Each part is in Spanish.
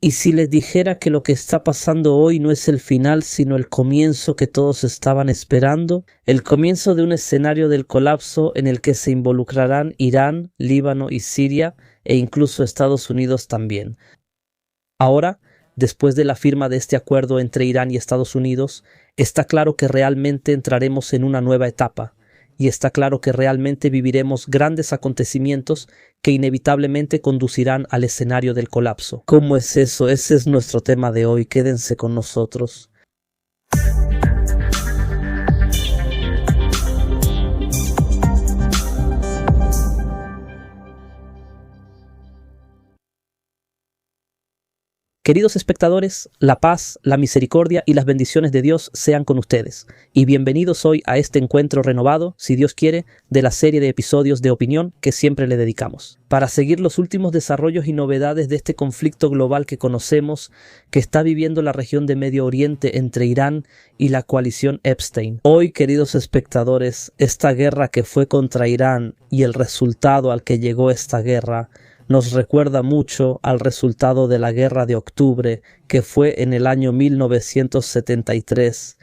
¿Y si les dijera que lo que está pasando hoy no es el final, sino el comienzo que todos estaban esperando? El comienzo de un escenario del colapso en el que se involucrarán Irán, Líbano y Siria, e incluso Estados Unidos también. Ahora, después de la firma de este acuerdo entre Irán y Estados Unidos, está claro que realmente entraremos en una nueva etapa. Y está claro que realmente viviremos grandes acontecimientos que inevitablemente conducirán al escenario del colapso. ¿Cómo es eso? Ese es nuestro tema de hoy. Quédense con nosotros. Queridos espectadores, la paz, la misericordia y las bendiciones de Dios sean con ustedes, y bienvenidos hoy a este encuentro renovado, si Dios quiere, de la serie de episodios de opinión que siempre le dedicamos, para seguir los últimos desarrollos y novedades de este conflicto global que conocemos, que está viviendo la región de Medio Oriente entre Irán y la coalición Epstein. Hoy, queridos espectadores, esta guerra que fue contra Irán y el resultado al que llegó esta guerra nos recuerda mucho al resultado de la Guerra de Octubre, que fue en el año 1973.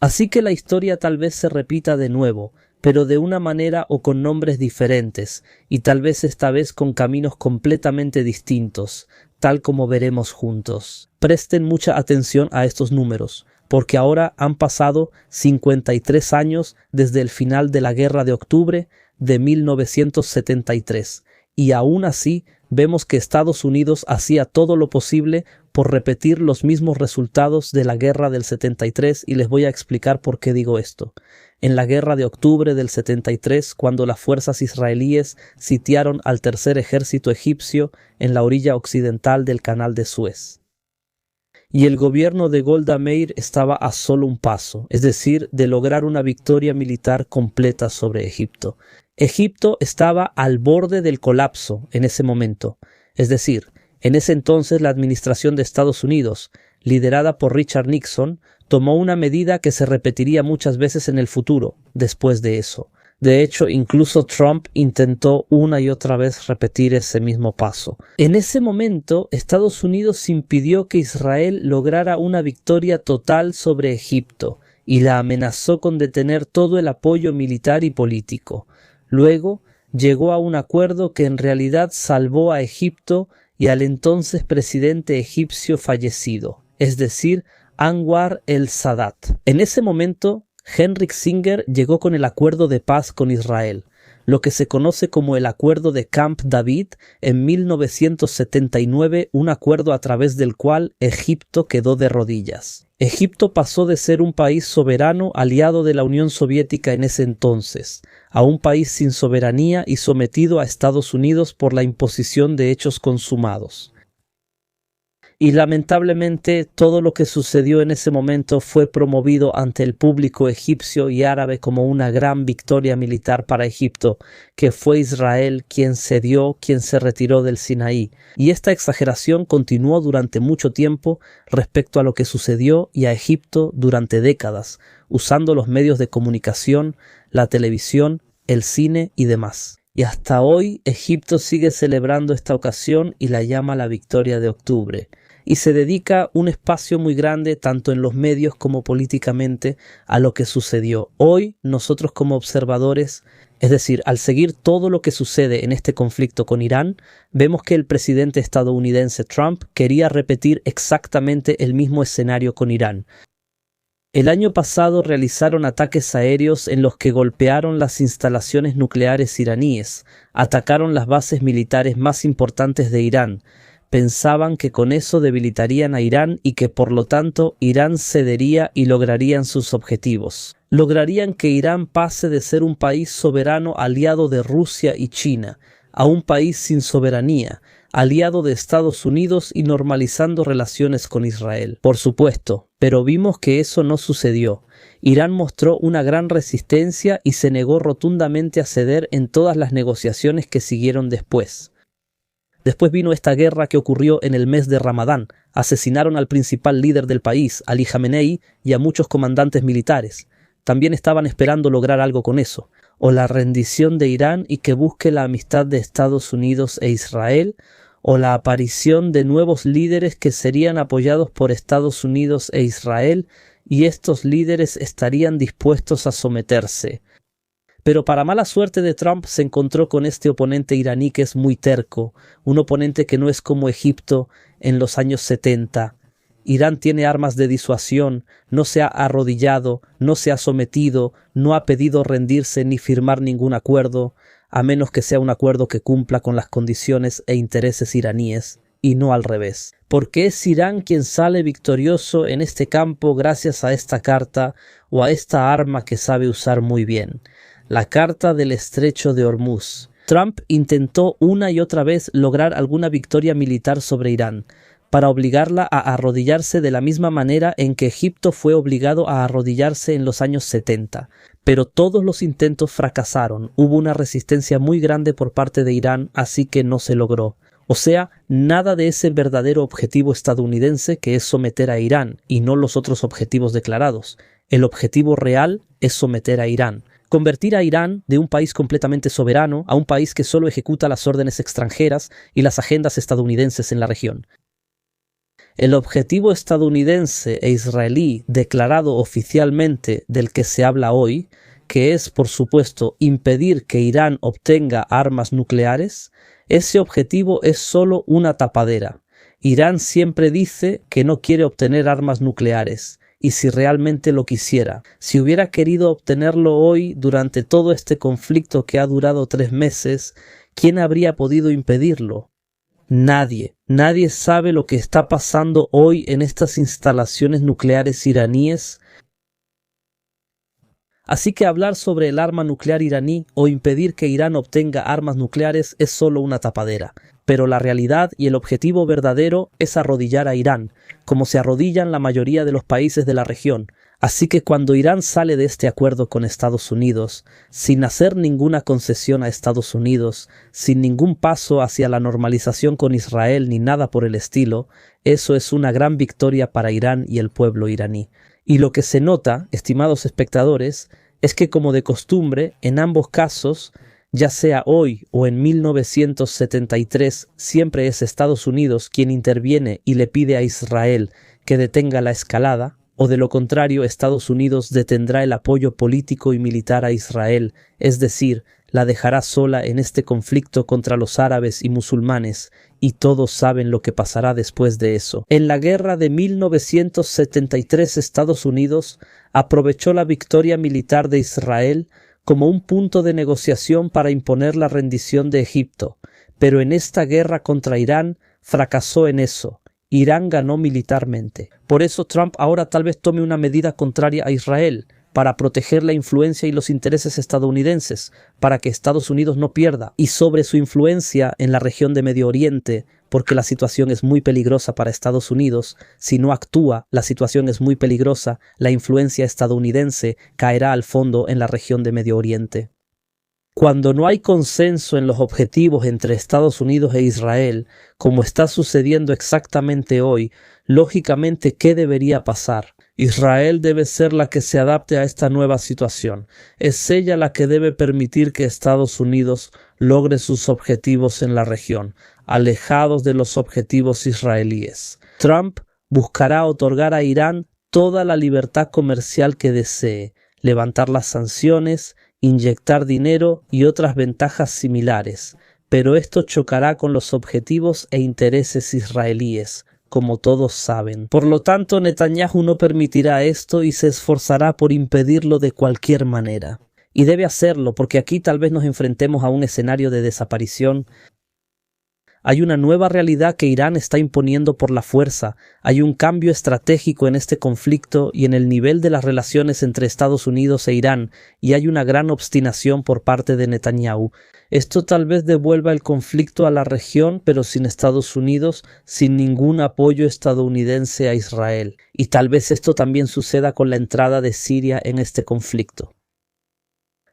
Así que la historia tal vez se repita de nuevo, pero de una manera o con nombres diferentes, y tal vez esta vez con caminos completamente distintos, tal como veremos juntos. Presten mucha atención a estos números, porque ahora han pasado 53 años desde el final de la Guerra de Octubre de 1973, y aún así vemos que Estados Unidos hacía todo lo posible por repetir los mismos resultados de la Guerra del 73, y les voy a explicar por qué digo esto. En la Guerra de Octubre del 73, cuando las fuerzas israelíes sitiaron al tercer ejército egipcio en la orilla occidental del Canal de Suez. Y el gobierno de Golda Meir estaba a solo un paso, es decir, de lograr una victoria militar completa sobre Egipto. Egipto estaba al borde del colapso en ese momento, es decir, en ese entonces la administración de Estados Unidos, liderada por Richard Nixon, tomó una medida que se repetiría muchas veces en el futuro, después de eso. De hecho, incluso Trump intentó una y otra vez repetir ese mismo paso. En ese momento, Estados Unidos impidió que Israel lograra una victoria total sobre Egipto y la amenazó con detener todo el apoyo militar y político. Luego, llegó a un acuerdo que en realidad salvó a Egipto y al entonces presidente egipcio fallecido, es decir, Anwar el-Sadat. En ese momento, Henry Kissinger llegó con el acuerdo de paz con Israel, lo que se conoce como el Acuerdo de Camp David en 1979, un acuerdo a través del cual Egipto quedó de rodillas. Egipto pasó de ser un país soberano aliado de la Unión Soviética en ese entonces, a un país sin soberanía y sometido a Estados Unidos por la imposición de hechos consumados. Y lamentablemente todo lo que sucedió en ese momento fue promovido ante el público egipcio y árabe como una gran victoria militar para Egipto, que fue Israel quien cedió, quien se retiró del Sinaí. Y esta exageración continuó durante mucho tiempo respecto a lo que sucedió y a Egipto durante décadas, usando los medios de comunicación, la televisión, el cine y demás. Y hasta hoy Egipto sigue celebrando esta ocasión y la llama la Victoria de Octubre. Y se dedica un espacio muy grande, tanto en los medios como políticamente, a lo que sucedió. Hoy, nosotros como observadores, es decir, al seguir todo lo que sucede en este conflicto con Irán, vemos que el presidente estadounidense Trump quería repetir exactamente el mismo escenario con Irán. El año pasado realizaron ataques aéreos en los que golpearon las instalaciones nucleares iraníes, atacaron las bases militares más importantes de Irán. Pensaban que con eso debilitarían a Irán y que por lo tanto Irán cedería y lograrían sus objetivos. Lograrían que Irán pase de ser un país soberano aliado de Rusia y China a un país sin soberanía, aliado de Estados Unidos y normalizando relaciones con Israel. Por supuesto, pero vimos que eso no sucedió. Irán mostró una gran resistencia y se negó rotundamente a ceder en todas las negociaciones que siguieron después. Después vino esta guerra que ocurrió en el mes de Ramadán. Asesinaron al principal líder del país, Ali Jamenei, y a muchos comandantes militares. También estaban esperando lograr algo con eso, o la rendición de Irán y que busque la amistad de Estados Unidos e Israel, o la aparición de nuevos líderes que serían apoyados por Estados Unidos e Israel, y estos líderes estarían dispuestos a someterse. Pero para mala suerte de Trump se encontró con este oponente iraní que es muy terco, un oponente que no es como Egipto en los años 70. Irán tiene armas de disuasión, no se ha arrodillado, no se ha sometido, no ha pedido rendirse ni firmar ningún acuerdo, a menos que sea un acuerdo que cumpla con las condiciones e intereses iraníes, y no al revés. Porque es Irán quien sale victorioso en este campo gracias a esta carta o a esta arma que sabe usar muy bien. La carta del estrecho de Hormuz. Trump intentó una y otra vez lograr alguna victoria militar sobre Irán, para obligarla a arrodillarse de la misma manera en que Egipto fue obligado a arrodillarse en los años 70. Pero todos los intentos fracasaron, hubo una resistencia muy grande por parte de Irán, así que no se logró. O sea, nada de ese verdadero objetivo estadounidense que es someter a Irán, y no los otros objetivos declarados. El objetivo real es someter a Irán. Convertir a Irán de un país completamente soberano a un país que solo ejecuta las órdenes extranjeras y las agendas estadounidenses en la región. El objetivo estadounidense e israelí declarado oficialmente del que se habla hoy, que es, por supuesto, impedir que Irán obtenga armas nucleares, ese objetivo es solo una tapadera. Irán siempre dice que no quiere obtener armas nucleares. Y si realmente lo quisiera, si hubiera querido obtenerlo hoy durante todo este conflicto que ha durado 3 meses, ¿quién habría podido impedirlo? Nadie. Nadie sabe lo que está pasando hoy en estas instalaciones nucleares iraníes. Así que hablar sobre el arma nuclear iraní o impedir que Irán obtenga armas nucleares es solo una tapadera. Pero la realidad y el objetivo verdadero es arrodillar a Irán, como se arrodillan la mayoría de los países de la región. Así que cuando Irán sale de este acuerdo con Estados Unidos, sin hacer ninguna concesión a Estados Unidos, sin ningún paso hacia la normalización con Israel ni nada por el estilo, eso es una gran victoria para Irán y el pueblo iraní. Y lo que se nota, estimados espectadores, es que como de costumbre, en ambos casos, ya sea hoy o en 1973, siempre es Estados Unidos quien interviene y le pide a Israel que detenga la escalada, o de lo contrario Estados Unidos detendrá el apoyo político y militar a Israel, es decir, la dejará sola en este conflicto contra los árabes y musulmanes, y todos saben lo que pasará después de eso. En la guerra de 1973 Estados Unidos aprovechó la victoria militar de Israel como un punto de negociación para imponer la rendición de Egipto, pero en esta guerra contra Irán fracasó en eso. Irán ganó militarmente. Por eso Trump ahora tal vez tome una medida contraria a Israel, para proteger la influencia y los intereses estadounidenses, para que Estados Unidos no pierda, y sobre su influencia en la región de Medio Oriente, porque la situación es muy peligrosa para Estados Unidos. Si no actúa, la situación es muy peligrosa, la influencia estadounidense caerá al fondo en la región de Medio Oriente. Cuando no hay consenso en los objetivos entre Estados Unidos e Israel, como está sucediendo exactamente hoy, lógicamente, ¿qué debería pasar? Israel debe ser la que se adapte a esta nueva situación. Es ella la que debe permitir que Estados Unidos logre sus objetivos en la región, alejados de los objetivos israelíes. Trump buscará otorgar a Irán toda la libertad comercial que desee, levantar las sanciones, inyectar dinero y otras ventajas similares, pero esto chocará con los objetivos e intereses israelíes, como todos saben. Por lo tanto, Netanyahu no permitirá esto y se esforzará por impedirlo de cualquier manera. Y debe hacerlo, porque aquí tal vez nos enfrentemos a un escenario de desaparición. Hay una nueva realidad que Irán está imponiendo por la fuerza, hay un cambio estratégico en este conflicto y en el nivel de las relaciones entre Estados Unidos e Irán, y hay una gran obstinación por parte de Netanyahu. Esto tal vez devuelva el conflicto a la región, pero sin Estados Unidos, sin ningún apoyo estadounidense a Israel. Y tal vez esto también suceda con la entrada de Siria en este conflicto.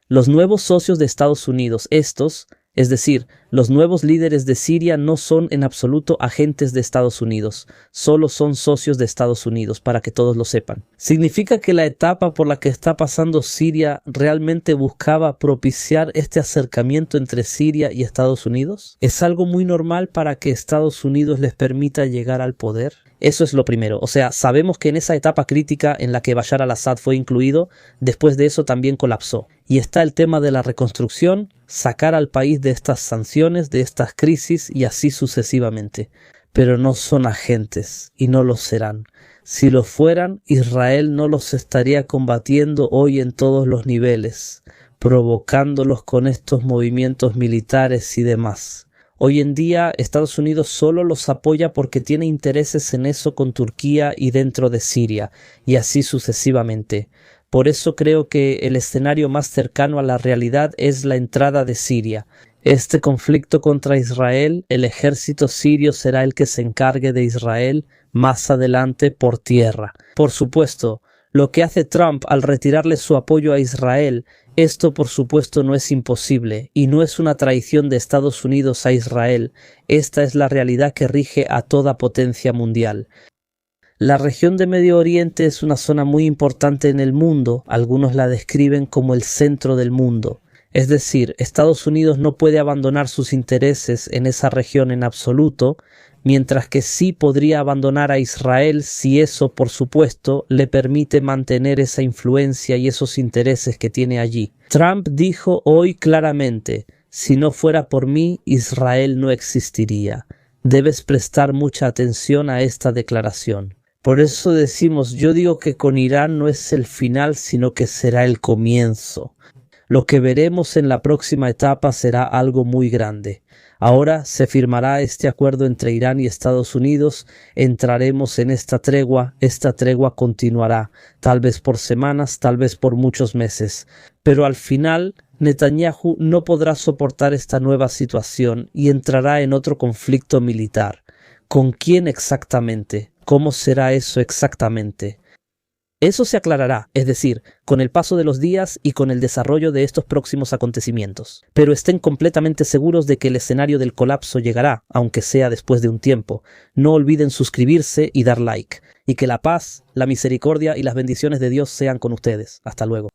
Los nuevos socios de Estados Unidos, estos, Es decir, los nuevos líderes de Siria no son en absoluto agentes de Estados Unidos, solo son socios de Estados Unidos, para que todos lo sepan. ¿Significa que la etapa por la que está pasando Siria realmente buscaba propiciar este acercamiento entre Siria y Estados Unidos? ¿Es algo muy normal para que Estados Unidos les permita llegar al poder? Eso es lo primero. O sea, sabemos que en esa etapa crítica en la que Bashar al-Assad fue incluido, después de eso también colapsó. Y está el tema de la reconstrucción, sacar al país de estas sanciones, de estas crisis y así sucesivamente. Pero no son agentes y no lo serán. Si lo fueran, Israel no los estaría combatiendo hoy en todos los niveles, provocándolos con estos movimientos militares y demás. Hoy en día Estados Unidos solo los apoya porque tiene intereses en eso con Turquía y dentro de Siria, y así sucesivamente. Por eso creo que el escenario más cercano a la realidad es la entrada de Siria. Este conflicto contra Israel, el ejército sirio será el que se encargue de Israel más adelante por tierra. Por supuesto, lo que hace Trump al retirarle su apoyo a Israel, esto por supuesto no es imposible y no es una traición de Estados Unidos a Israel. Esta es la realidad que rige a toda potencia mundial. La región de Medio Oriente es una zona muy importante en el mundo, algunos la describen como el centro del mundo. Es decir, Estados Unidos no puede abandonar sus intereses en esa región en absoluto, mientras que sí podría abandonar a Israel si eso, por supuesto, le permite mantener esa influencia y esos intereses que tiene allí. Trump dijo hoy claramente, si no fuera por mí, Israel no existiría. Debes prestar mucha atención a esta declaración. Por eso decimos, yo digo que con Irán no es el final, sino que será el comienzo. Lo que veremos en la próxima etapa será algo muy grande. Ahora se firmará este acuerdo entre Irán y Estados Unidos, entraremos en esta tregua continuará, tal vez por semanas, tal vez por muchos meses. Pero al final, Netanyahu no podrá soportar esta nueva situación y entrará en otro conflicto militar. ¿Con quién exactamente? ¿Cómo será eso exactamente? Eso se aclarará, es decir, con el paso de los días y con el desarrollo de estos próximos acontecimientos. Pero estén completamente seguros de que el escenario del colapso llegará, aunque sea después de un tiempo. No olviden suscribirse y dar like. Y que la paz, la misericordia y las bendiciones de Dios sean con ustedes. Hasta luego.